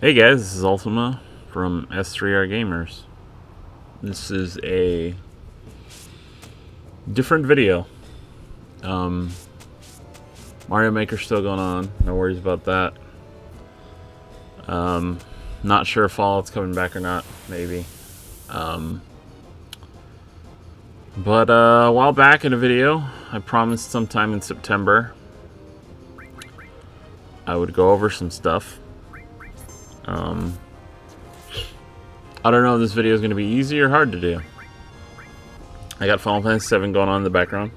Hey guys, this is Lymphoma from S3R Gamers. This is a different video. Mario Maker's still going on, no worries about that. Not sure if Fallout's coming back or not, maybe. But a while back in a video, I promised sometime in September I would go over some stuff. I don't know if this video is going to be easy or hard to do. I got Final Fantasy VII going on in the background,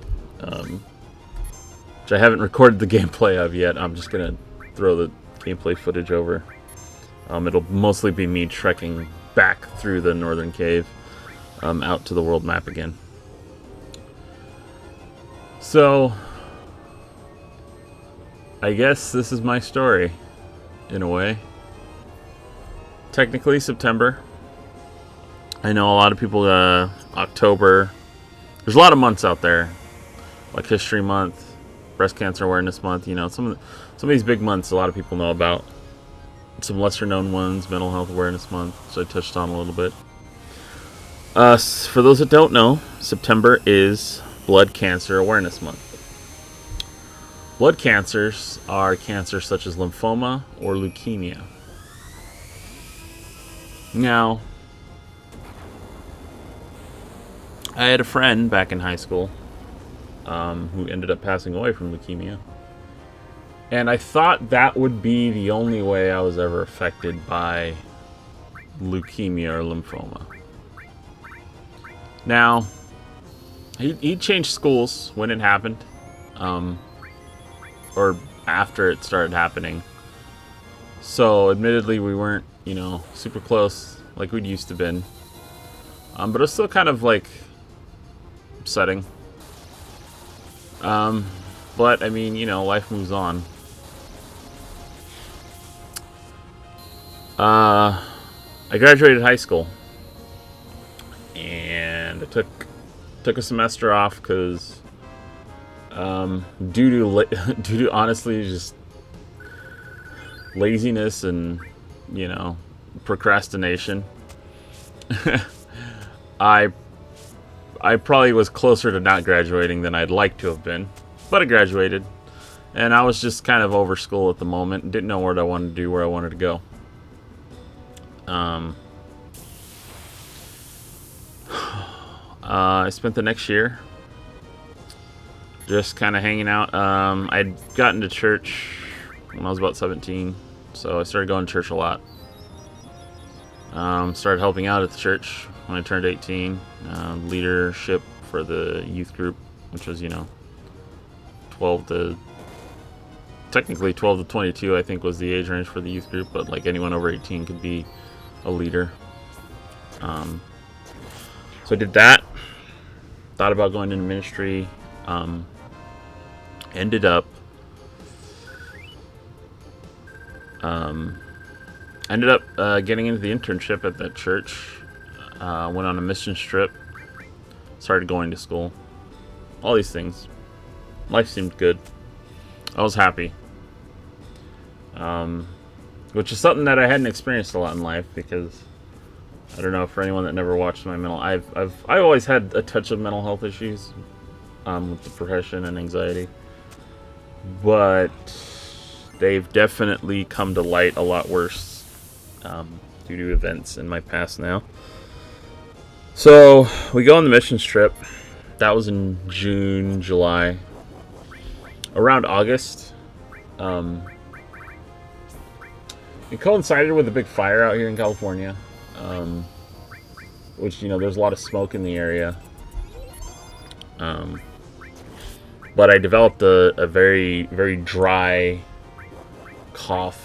which I haven't recorded the gameplay of yet. I'm just going to throw the gameplay footage over. It'll mostly be me trekking back through the northern cave out to the world map again. So, I guess this is my story, in a way. Technically September. I know a lot of people, October. There's a lot of months out there, like History Month, Breast Cancer Awareness Month. You know, some of these big months a lot of people know about. Some lesser known ones, Mental Health Awareness Month, which I touched on a little bit. For those that don't know, September is Blood Cancer Awareness Month. Blood cancers are cancers such as lymphoma or leukemia. Now, I had a friend back in high school who ended up passing away from leukemia. And I thought that would be the only way I was ever affected by leukemia or lymphoma. Now, he changed schools when it happened, or after it started happening. So, admittedly, we weren't, super close like we'd used to been. But it was still kind of like upsetting. But I mean, life moves on. I graduated high school, and I took a semester off because, due to honestly just laziness and procrastination. I probably was closer to not graduating than I'd like to have been, but I graduated, and I was just kind of over school at the moment and didn't know what I wanted to do, where I wanted to go. I spent the next year just kind of hanging out. I'd gotten to church when I was about 17, so I started going to church a lot. Started helping out at the church when I turned 18. Leadership for the youth group, which was, 12 to 22, I think, was the age range for the youth group, but like anyone over 18 could be a leader. So I did that. Thought about going into ministry. Ended up getting into the internship at that church. Went on a mission trip. Started going to school. All these things. Life seemed good. I was happy. Which is something that I hadn't experienced a lot in life, because I don't know, for anyone that never watched my mental, I've always had a touch of mental health issues, with depression and anxiety, but they've definitely come to light a lot worse, due to events in my past now. So we go on the missions trip. That was in June, July. Around August, it coincided with a big fire out here in California, which, there's a lot of smoke in the area. But I developed a very, very dry cough.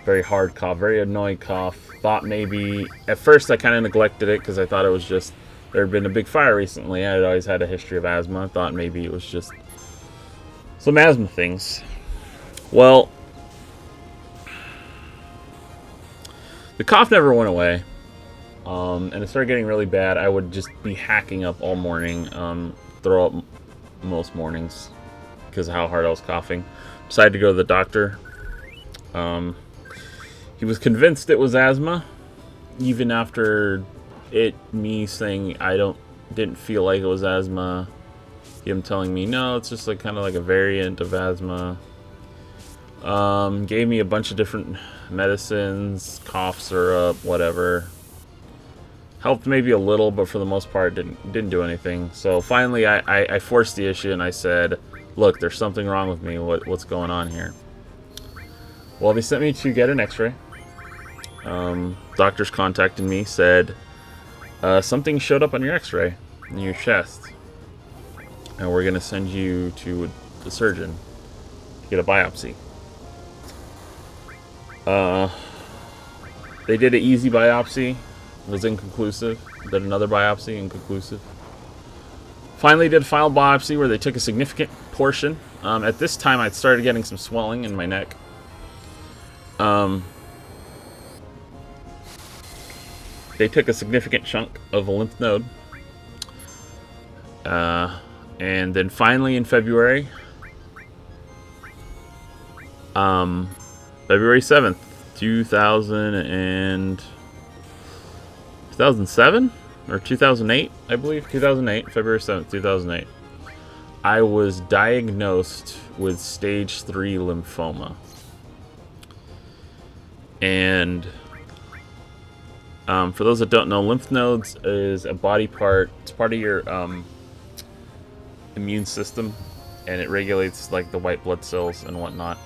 Very hard cough, very annoying cough. Thought maybe, at first I kind of neglected it because I thought it was just, there had been a big fire recently. I had always had a history of asthma. I thought maybe it was just some asthma things. Well, the cough never went away, and it started getting really bad. I would just be hacking up all morning, throw up most mornings because of how hard I was coughing. Decided to go to the doctor. Um, he was convinced it was asthma, even after me saying didn't feel like it was asthma. Him telling me no, it's just like kind of like a variant of asthma. Gave me a bunch of different medicines, cough syrup, whatever. Helped maybe a little, but for the most part didn't do anything. So finally, I forced the issue and I said, "Look, there's something wrong with me. What's going on here?" Well, they sent me to get an X-ray. Doctors contacted me, said something showed up on your X-ray in your chest, and we're gonna send you to the surgeon to get a biopsy. They did an easy biopsy. It was inconclusive. Did another biopsy, inconclusive. Finally did a final biopsy where they took a significant portion. At this time, I'd started getting some swelling in my neck. They took a significant chunk of a lymph node. And then finally in February, February 7th, 2007 or 2008, I believe. 2008, February 7th, 2008. I was diagnosed with stage 3 lymphoma. And for those that don't know, lymph nodes is a body part. It's part of your immune system, and it regulates like the white blood cells and whatnot.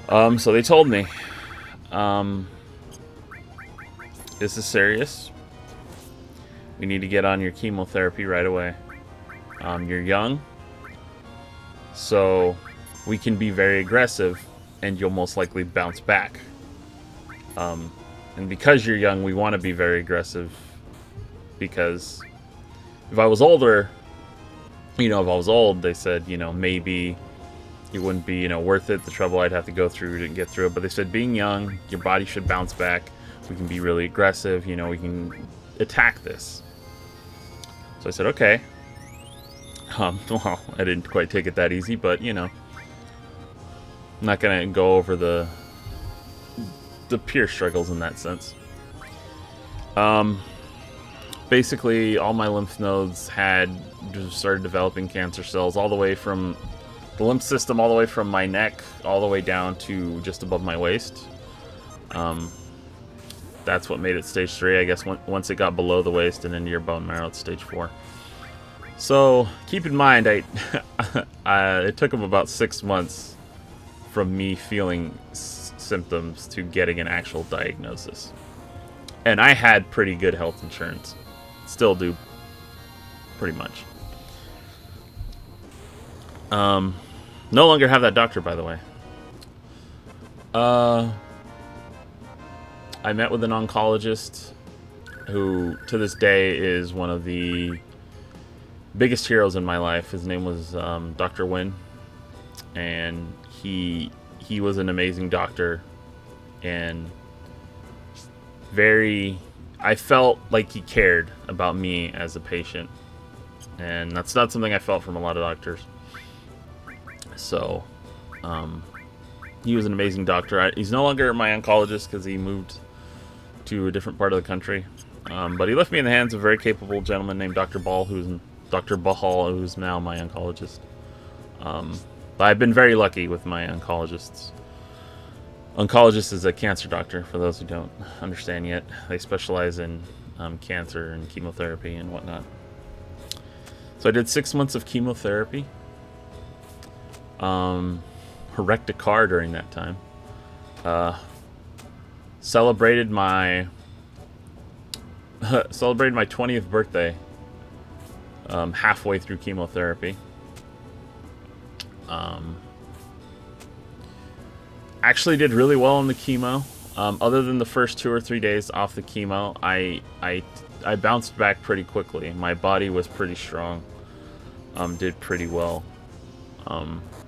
So they told me, this is serious. We need to get on your chemotherapy right away. You're young, so we can be very aggressive, and you'll most likely bounce back. And because you're young, we want to be very aggressive, because if I was older, if I was old, they said, maybe it wouldn't be, worth it, the trouble I'd have to go through to get through it. But they said, being young, your body should bounce back. We can be really aggressive, we can attack this. So I said, okay. Well, I didn't quite take it that easy, but, I'm not going to go over the pure struggles in that sense. Basically, all my lymph nodes had just started developing cancer cells all the way from the lymph system, all the way from my neck, all the way down to just above my waist. That's what made it stage 3. I guess once it got below the waist and into your bone marrow, it's stage 4. So keep in mind, it took them about 6 months from me feeling symptoms to getting an actual diagnosis. And I had pretty good health insurance. Still do, pretty much. No longer have that doctor, by the way. I met with an oncologist who, to this day, is one of the biggest heroes in my life. His name was Dr. Wynn, and he was an amazing doctor, and I felt like he cared about me as a patient, and that's not something I felt from a lot of doctors. So, he was an amazing doctor. He's no longer my oncologist because he moved to a different part of the country. But he left me in the hands of a very capable gentleman named Dr. Bahal, who's now my oncologist. But I've been very lucky with my oncologists. Oncologist is a cancer doctor, for those who don't understand yet. They specialize in cancer and chemotherapy and whatnot. So I did 6 months of chemotherapy. Wrecked a car during that time. Celebrated my 20th birthday halfway through chemotherapy. Actually did really well on the chemo. Other than the first 2 or 3 days off the chemo, I bounced back pretty quickly. My body was pretty strong. Did pretty well.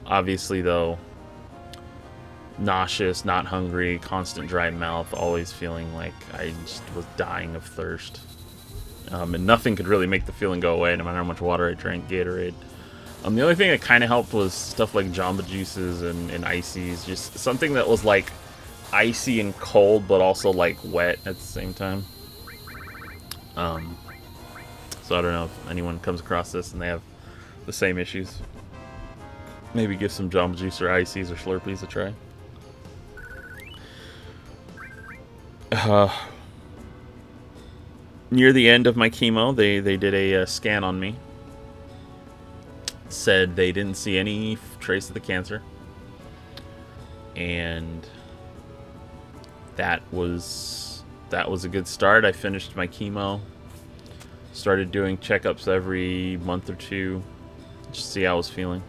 Obviously, though, nauseous, not hungry, constant dry mouth, always feeling like I just was dying of thirst. And nothing could really make the feeling go away, no matter how much water I drank, Gatorade, The only thing that kind of helped was stuff like Jamba Juices and ices, just something that was like icy and cold, but also like wet at the same time. So I don't know if anyone comes across this and they have the same issues. Maybe give some Jamba Juice or ices or Slurpees a try. Near the end of my chemo, they did a scan on me. Said they didn't see any trace of the cancer, and that was a good start. I finished my chemo, started doing checkups every month or two, just to see how I was feeling.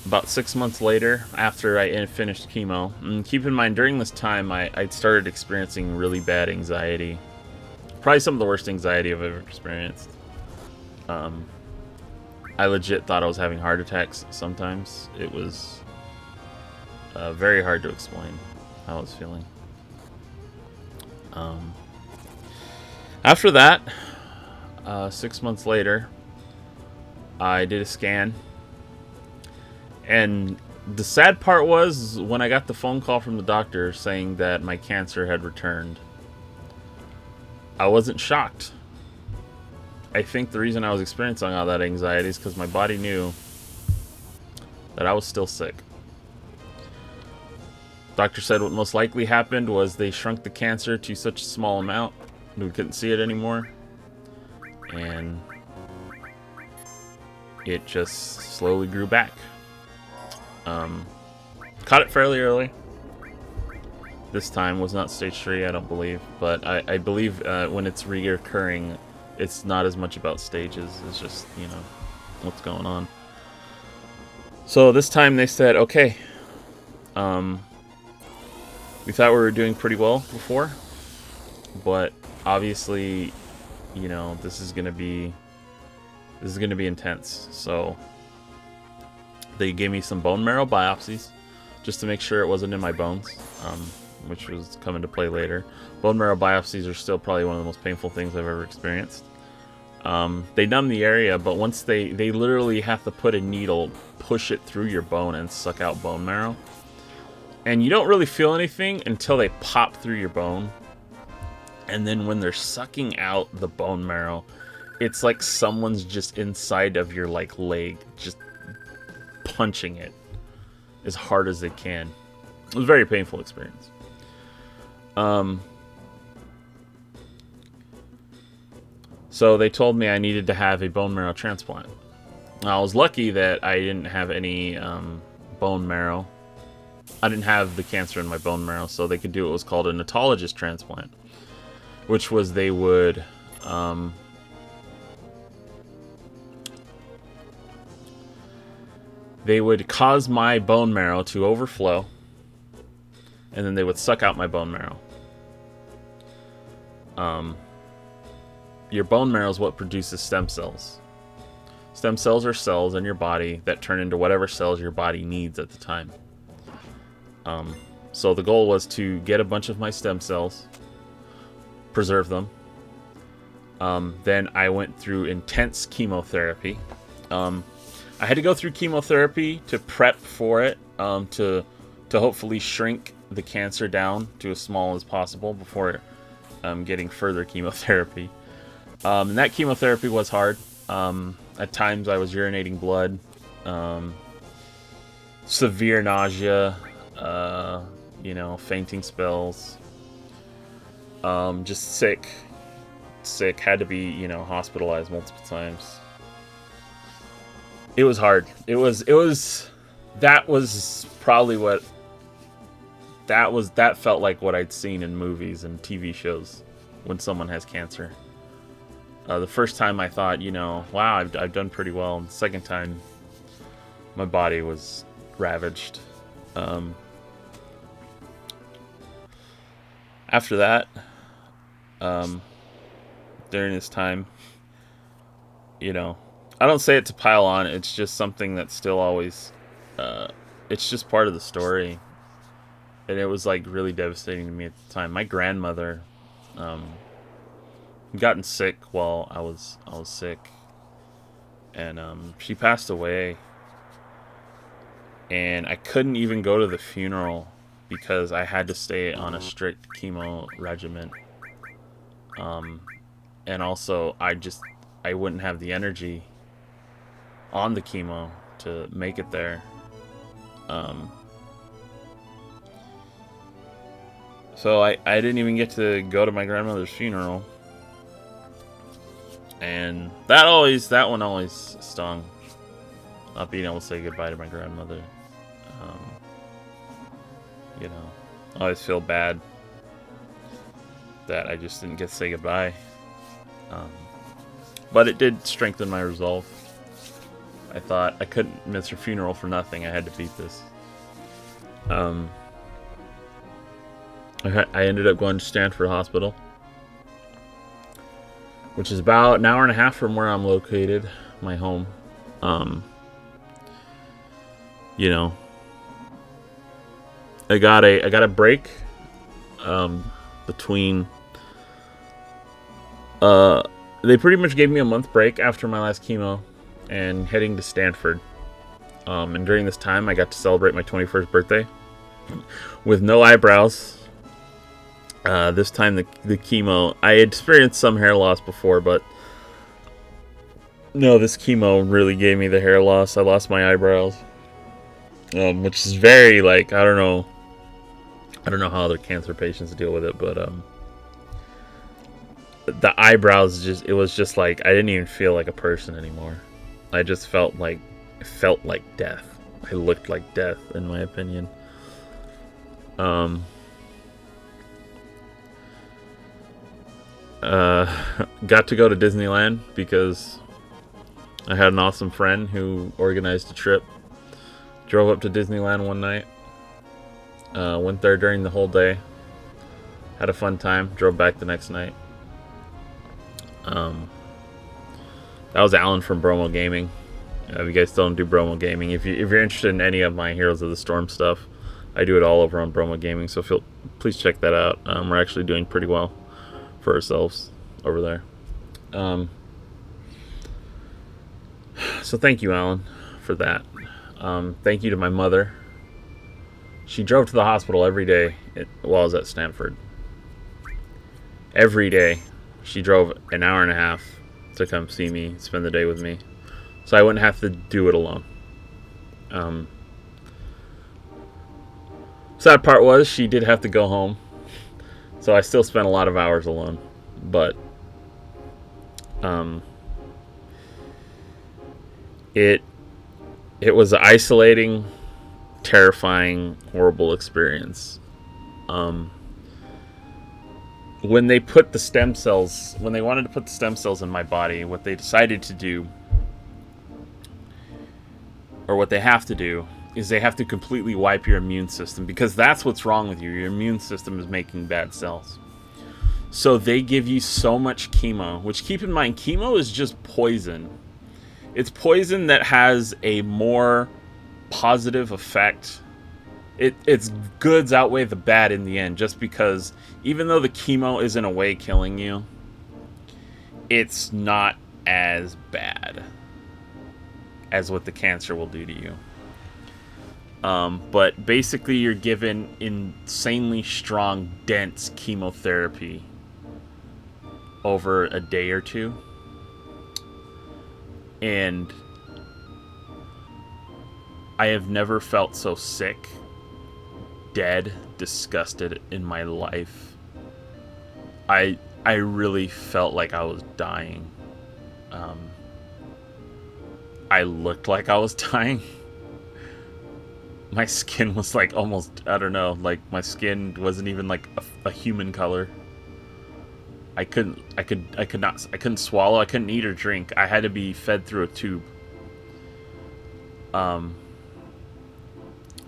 About 6 months later, after I finished chemo, and keep in mind, during this time, I started experiencing really bad anxiety. Probably some of the worst anxiety I've ever experienced. I legit thought I was having heart attacks sometimes. It was very hard to explain how I was feeling. After that, 6 months later, I did a scan. And the sad part was when I got the phone call from the doctor saying that my cancer had returned. I wasn't shocked. I think the reason I was experiencing all that anxiety is because my body knew that I was still sick. Doctor said what most likely happened was they shrunk the cancer to such a small amount that we couldn't see it anymore. And it just slowly grew back. Caught it fairly early. This time was not stage 3, I don't believe. But I believe when it's reoccurring, it's not as much about stages. It's just, you know, what's going on. So this time they said, okay, we thought we were doing pretty well before. But obviously, you know, this is gonna be intense. So they gave me some bone marrow biopsies just to make sure it wasn't in my bones, which was come into play later. Bone marrow biopsies are still probably one of the most painful things I've ever experienced. They numb the area, but once they literally have to put a needle, push it through your bone and suck out bone marrow. And you don't really feel anything until they pop through your bone. And then when they're sucking out the bone marrow, it's like someone's just inside of your like leg, just punching it as hard as they can. It was a very painful experience. So they told me I needed to have a bone marrow transplant. Now, I was lucky that I didn't have any bone marrow. I didn't have the cancer in my bone marrow, so they could do what was called an autologous transplant, which was they would cause my bone marrow to overflow, and then they would suck out my bone marrow. Your bone marrow is what produces stem cells. Stem cells are cells in your body that turn into whatever cells your body needs at the time. So the goal was to get a bunch of my stem cells, preserve them. Then I went through intense chemotherapy. I had to go through chemotherapy to prep for it, to hopefully shrink the cancer down to as small as possible before getting further chemotherapy. And that chemotherapy was hard. At times I was urinating blood, severe nausea, fainting spells, just sick, had to be, hospitalized multiple times. It was hard. That felt like what I'd seen in movies and TV shows when someone has cancer. The first time I thought, wow, I've done pretty well. And the second time, my body was ravaged. After that, during this time, I don't say it to pile on. It's just something that's still always, it's just part of the story. And it was like really devastating to me at the time. My grandmother gotten sick while I was sick, and she passed away, and I couldn't even go to the funeral because I had to stay on a strict chemo regimen. And also I wouldn't have the energy on the chemo to make it there. Um, so I didn't even get to go to my grandmother's funeral, and that one always stung. Not being able to say goodbye to my grandmother. Um, I always feel bad that I just didn't get to say goodbye. But it did strengthen my resolve. I thought I couldn't miss her funeral for nothing. I had to beat this. I ended up going to Stanford Hospital, which is about an hour and a half from where I'm located, my home. I got a break between. They pretty much gave me a month break after my last chemo, and heading to Stanford. And during this time, I got to celebrate my 21st birthday with no eyebrows. This time, the chemo, I had experienced some hair loss before, but no, this chemo really gave me the hair loss. I lost my eyebrows, which is very I don't know how other cancer patients deal with it, but the eyebrows it was just I didn't even feel like a person anymore. I just felt like death. I looked like death, in my opinion. Got to go to Disneyland because I had an awesome friend who organized a trip. Drove up to Disneyland one night. Went there during the whole day. Had a fun time. Drove back the next night. That was Alan from Bromo Gaming. If you guys still don't do Bromo Gaming, if you're interested in any of my Heroes of the Storm stuff, I do it all over on Bromo Gaming. So please check that out. We're actually doing pretty well for ourselves over there. So thank you, Alan, for that. Thank you to my mother. She drove to the hospital every day while I was at Stanford. Every day. She drove an hour and a half to come see me, spend the day with me, so I wouldn't have to do it alone. Sad part was she did have to go home, so I still spent a lot of hours alone. But it was an isolating, terrifying, horrible experience. When they wanted to put the stem cells in my body, what they decided to do, or what they have to do, is they have to completely wipe your immune system, because that's what's wrong with you. Your immune system is making bad cells. So they give you so much chemo, which, keep in mind, chemo is just poison. It's poison that has a more positive effect. Its goods outweigh the bad in the end, just because even though the chemo is in a way killing you, it's not as bad as what the cancer will do to you. But basically, you're given insanely strong, dense chemotherapy over a day or two. And I have never felt so sick, dead, disgusted in my life. I really felt like I was dying. I looked like I was dying. My skin was almost, I don't know, my skin wasn't even a human color. I couldn't swallow, I couldn't eat or drink. I had to be fed through a tube. I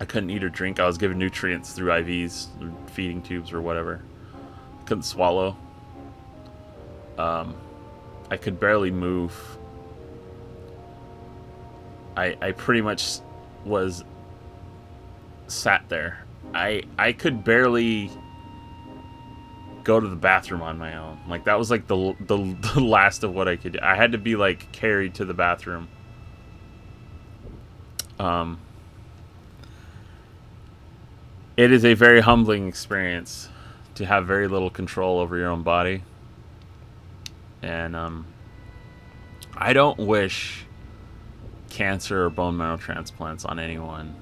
couldn't eat or drink. I was given nutrients through IVs, feeding tubes or whatever. Couldn't swallow. I could barely move. I pretty much was sat there. I could barely go to the bathroom on my own. Like, that was like the last of what I could do. I had to be like carried to the bathroom. It is a very humbling experience to have very little control over your own body. And I don't wish cancer or bone marrow transplants on anyone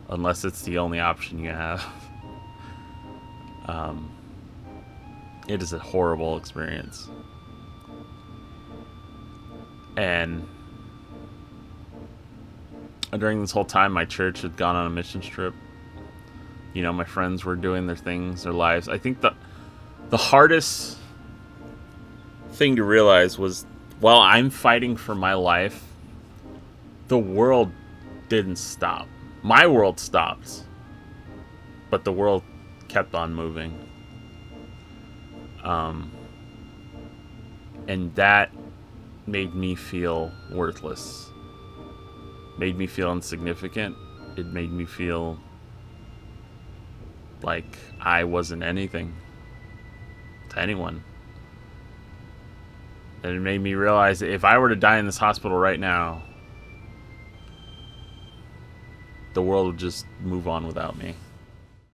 unless it's the only option you have. It is a horrible experience. And during this whole time, my church had gone on a missions trip. You know, my friends were doing their things, their lives. I think the hardest thing to realize was, while I'm fighting for my life, the world didn't stop. My world stopped, but the world kept on moving. And that made me feel worthless. Made me feel insignificant. It made me feel like I wasn't anything to anyone. And it made me realize that if I were to die in this hospital right now, the world would just move on without me.